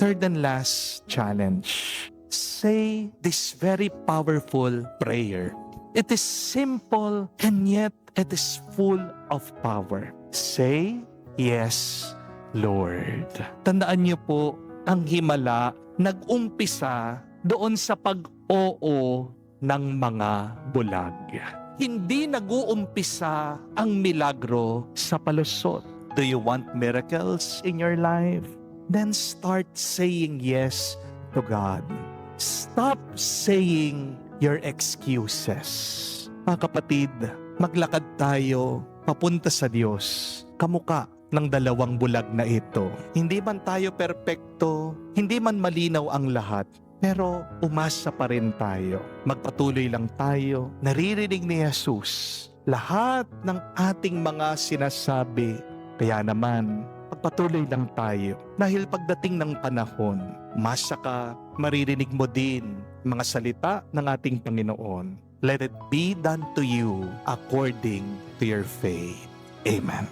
Third and last challenge. Say this very powerful prayer. It is simple and yet it is full of power. Say, yes, Lord. Tandaan niyo po, ang himala nag-umpisa doon sa pag-oo ng mga bulag. Hindi nag-uumpisa ang milagro sa palusot. Do you want miracles in your life? Then start saying yes to God. Stop saying your excuses. Mga kapatid, maglakad tayo papunta sa Diyos, kamuka ng dalawang bulag na ito. Hindi man tayo perpekto, hindi man malinaw ang lahat, pero umasa pa rin tayo. Magpatuloy lang tayo. Naririnig ni Jesus lahat ng ating mga sinasabi. Kaya naman, magpatuloy lang tayo. Dahil pagdating ng panahon, masaka maririnig mo din mga salita ng ating Panginoon. Let it be done to you according to your faith. Amen.